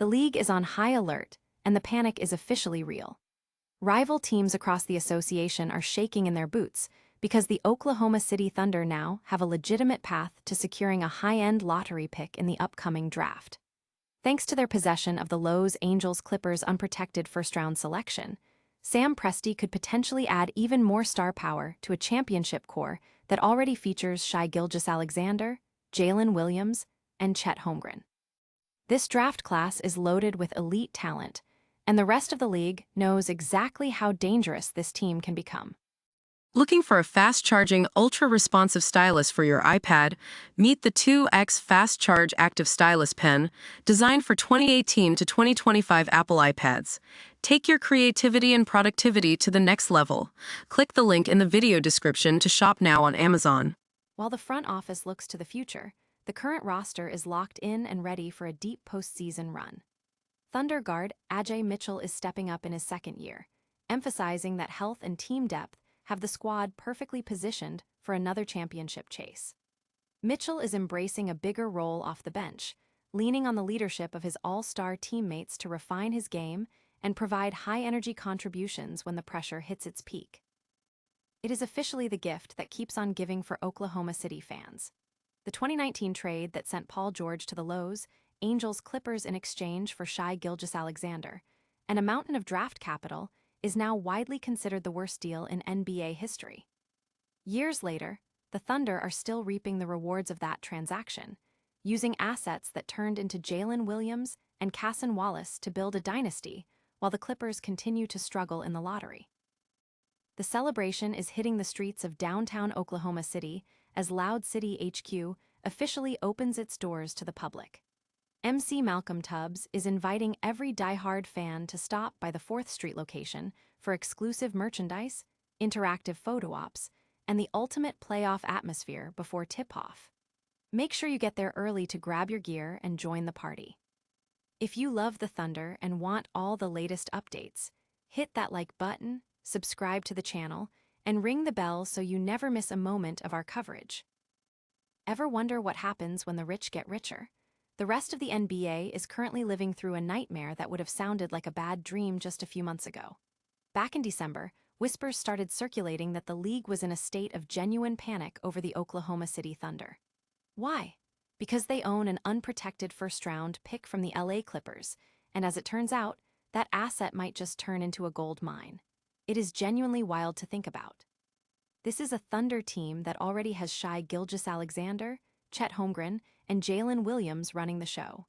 The league is on high alert, and the panic is officially real. Rival teams across the association are shaking in their boots because the Oklahoma City Thunder now have a legitimate path to securing a high-end lottery pick in the upcoming draft. Thanks to their possession of the Lowe's Angels-Clippers unprotected first-round selection, Sam Presti could potentially add even more star power to a championship core that already features Gilgeous-Alexander, Jalen Williams, and Chet Holmgren. This draft class is loaded with elite talent, and the rest of the league knows exactly how dangerous this team can become. Looking for a fast-charging, ultra-responsive stylus for your iPad? Meet the 2X Fast Charge Active Stylus Pen, designed for 2018 to 2025 Apple iPads. Take your creativity and productivity to the next level. Click the link in the video description to shop now on Amazon. While the front office looks to the future, the current roster is locked in and ready for a deep postseason run. Thunder guard Ajay Mitchell is stepping up in his second year, emphasizing that health and team depth have the squad perfectly positioned for another championship chase. Mitchell is embracing a bigger role off the bench, leaning on the leadership of his all-star teammates to refine his game and provide high-energy contributions when the pressure hits its peak. It is officially the gift that keeps on giving for Oklahoma City fans. The 2019 trade that sent Paul George to the Lowe's Angels-Clippers in exchange for Gilgeous-Alexander, and a mountain of draft capital, is now widely considered the worst deal in NBA history. Years later, the Thunder are still reaping the rewards of that transaction, using assets that turned into Jalen Williams and Cason Wallace to build a dynasty, while the Clippers continue to struggle in the lottery. The celebration is hitting the streets of downtown Oklahoma City as Loud City HQ officially opens its doors to the public. MC Malcolm Tubbs is inviting every diehard fan to stop by the 4th Street location for exclusive merchandise, interactive photo ops, and the ultimate playoff atmosphere before tip-off. Make sure you get there early to grab your gear and join the party. If you love the Thunder and want all the latest updates, hit that like button, subscribe to the channel, and ring the bell so you never miss a moment of our coverage. Ever wonder what happens when the rich get richer? The rest of the NBA is currently living through a nightmare that would have sounded like a bad dream just a few months ago. Back in December, whispers started circulating that the league was in a state of genuine panic over the Oklahoma City Thunder. Why? Because they own an unprotected first-round pick from the LA Clippers, and as it turns out, that asset might just turn into a gold mine. It is genuinely wild to think about. This is a Thunder team that already has Gilgeous-Alexander, Chet Holmgren, and Jalen Williams running the show.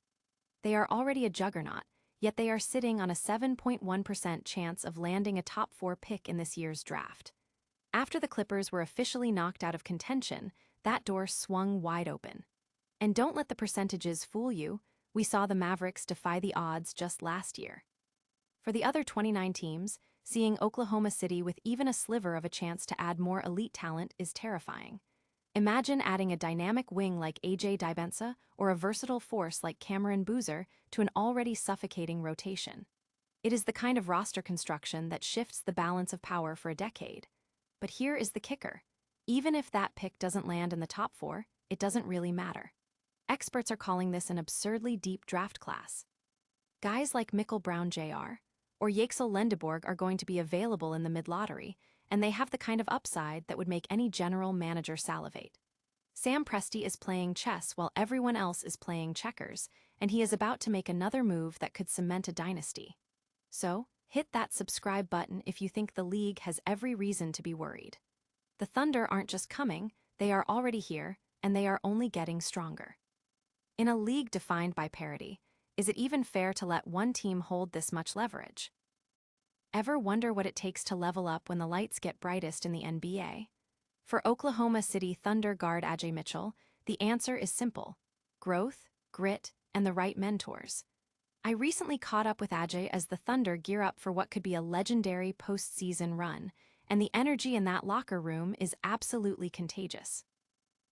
They are already a juggernaut, yet they are sitting on a 7.1% chance of landing a top 4 pick in this year's draft. After the Clippers were officially knocked out of contention, that door swung wide open. And don't let the percentages fool you, we saw the Mavericks defy the odds just last year. For the other 29 teams, seeing Oklahoma City with even a sliver of a chance to add more elite talent is terrifying. Imagine adding a dynamic wing like AJ Dibensa or a versatile force like Cameron Boozer to an already suffocating rotation. It is the kind of roster construction that shifts the balance of power for a decade. But here is the kicker. Even if that pick doesn't land in the top 4, it doesn't really matter. Experts are calling this an absurdly deep draft class. Guys like Mikkel Brown Jr. or Yaxel Lendeborg are going to be available in the mid-lottery, and they have the kind of upside that would make any general manager salivate. Sam Presti is playing chess while everyone else is playing checkers, and he is about to make another move that could cement a dynasty. So, hit that subscribe button if you think the league has every reason to be worried. The Thunder aren't just coming, they are already here, and they are only getting stronger. In a league defined by parity, is it even fair to let one team hold this much leverage? Ever wonder what it takes to level up when the lights get brightest in the NBA? For Oklahoma City Thunder guard Ajay Mitchell, the answer is simple: growth, grit, and the right mentors. I recently caught up with Ajay as the Thunder gear up for what could be a legendary postseason run, and the energy in that locker room is absolutely contagious.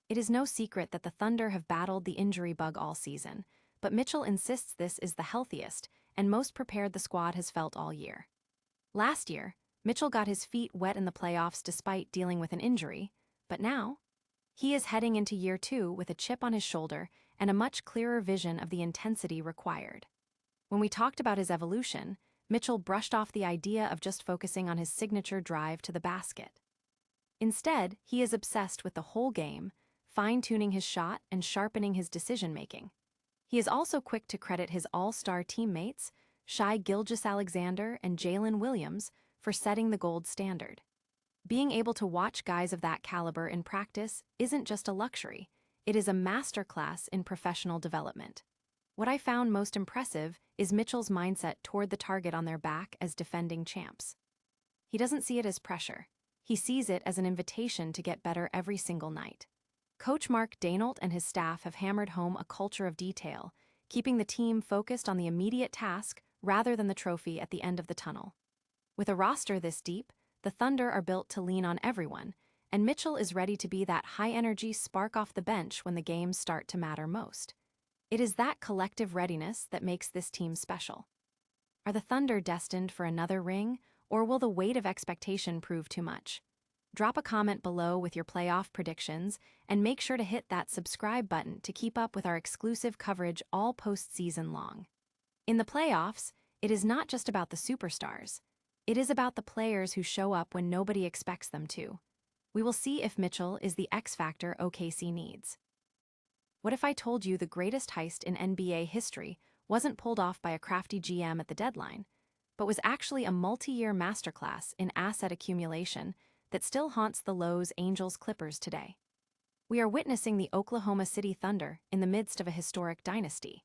It is no secret that the Thunder have battled the injury bug all season, but Mitchell insists this is the healthiest and most prepared the squad has felt all year. Last year, Mitchell got his feet wet in the playoffs despite dealing with an injury, but now, he is heading into year 2 with a chip on his shoulder and a much clearer vision of the intensity required. When we talked about his evolution, Mitchell brushed off the idea of just focusing on his signature drive to the basket. Instead, he is obsessed with the whole game, fine-tuning his shot and sharpening his decision-making. He is also quick to credit his all-star teammates, Gilgeous-Alexander and Jalen Williams, for setting the gold standard. Being able to watch guys of that caliber in practice isn't just a luxury, it is a masterclass in professional development. What I found most impressive is Mitchell's mindset toward the target on their back as defending champs. He doesn't see it as pressure. He sees it as an invitation to get better every single night. Coach Mark Daigneault and his staff have hammered home a culture of detail, keeping the team focused on the immediate task rather than the trophy at the end of the tunnel. With a roster this deep, the Thunder are built to lean on everyone, and Mitchell is ready to be that high-energy spark off the bench when the games start to matter most. It is that collective readiness that makes this team special. Are the Thunder destined for another ring, or will the weight of expectation prove too much? Drop a comment below with your playoff predictions, and make sure to hit that subscribe button to keep up with our exclusive coverage all postseason long. In the playoffs, it is not just about the superstars. It is about the players who show up when nobody expects them to. We will see if Mitchell is the X factor OKC needs. What if I told you the greatest heist in NBA history wasn't pulled off by a crafty GM at the deadline, but was actually a multi-year masterclass in asset accumulation that still haunts the Los Angeles Clippers today? We are witnessing the Oklahoma City Thunder in the midst of a historic dynasty,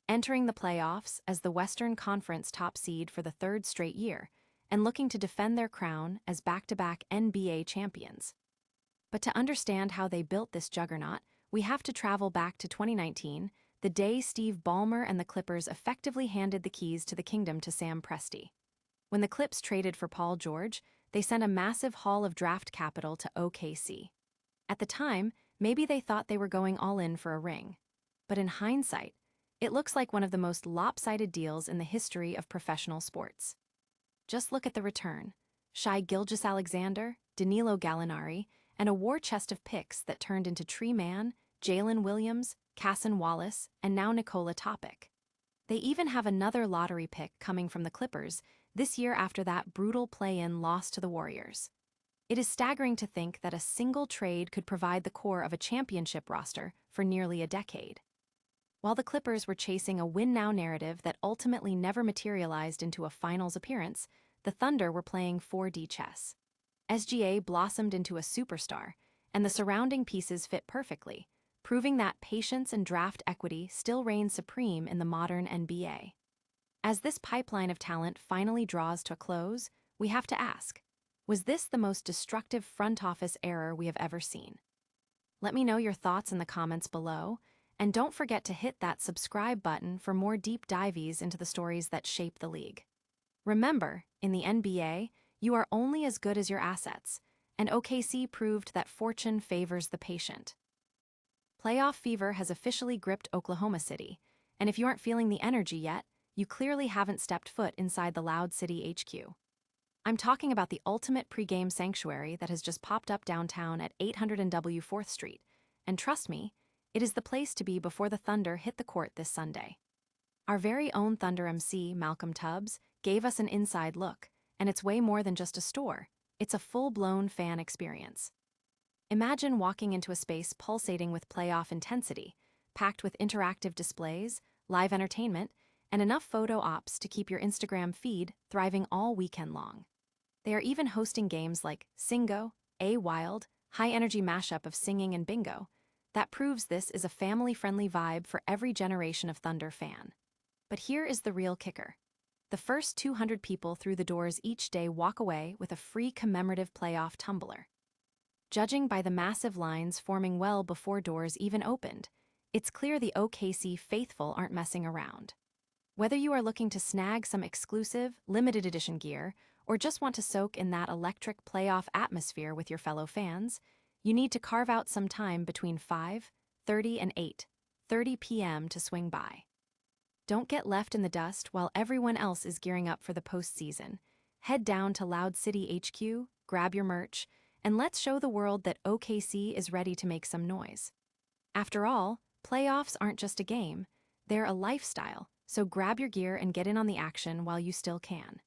entering the playoffs as the Western Conference top seed for the third straight year and looking to defend their crown as back-to-back NBA champions. But to understand how they built this juggernaut, we have to travel back to 2019, the day Steve Ballmer and the Clippers effectively handed the keys to the kingdom to Sam Presti. When the Clips traded for Paul George, they sent a massive haul of draft capital to OKC. At the time, maybe they thought they were going all in for a ring. But in hindsight, it looks like one of the most lopsided deals in the history of professional sports. Just look at the return. Shai Gilgeous-Alexander, Danilo Gallinari, and a war chest of picks that turned into Tree Man, Jalen Williams, Casson Wallace, and now Nikola Topic. They even have another lottery pick coming from the Clippers this year after that brutal play-in loss to the Warriors. It is staggering to think that a single trade could provide the core of a championship roster for nearly a decade. While the Clippers were chasing a win-now narrative that ultimately never materialized into a finals appearance, the Thunder were playing 4D chess. SGA blossomed into a superstar, and the surrounding pieces fit perfectly, proving that patience and draft equity still reign supreme in the modern NBA. As this pipeline of talent finally draws to a close, we have to ask, was this the most destructive front office error we have ever seen? Let me know your thoughts in the comments below, and don't forget to hit that subscribe button for more deep dives into the stories that shape the league. Remember, in the NBA, you are only as good as your assets, and OKC proved that fortune favors the patient. Playoff fever has officially gripped Oklahoma City, and if you aren't feeling the energy yet, you clearly haven't stepped foot inside the Loud City HQ. I'm talking about the ultimate pregame sanctuary that has just popped up downtown at 800 and W 4th Street, and trust me, it is the place to be before the Thunder hit the court this Sunday. Our very own Thunder MC, Malcolm Tubbs, gave us an inside look, and it's way more than just a store. It's a full-blown fan experience. Imagine walking into a space pulsating with playoff intensity, packed with interactive displays, live entertainment, and enough photo ops to keep your Instagram feed thriving all weekend long. They are even hosting games like Singo, A Wild, high-energy mashup of singing and bingo. That proves this is a family-friendly vibe for every generation of Thunder fan. But here is the real kicker. The first 200 people through the doors each day walk away with a free commemorative playoff tumbler. Judging by the massive lines forming well before doors even opened, it's clear the OKC faithful aren't messing around. Whether you are looking to snag some exclusive, limited edition gear, or just want to soak in that electric playoff atmosphere with your fellow fans, you need to carve out some time between 5:30 and 8:30 p.m. to swing by. Don't get left in the dust while everyone else is gearing up for the postseason. Head down to Loud City HQ, grab your merch, and let's show the world that OKC is ready to make some noise. After all, playoffs aren't just a game, they're a lifestyle, So grab your gear and get in on the action while you still can.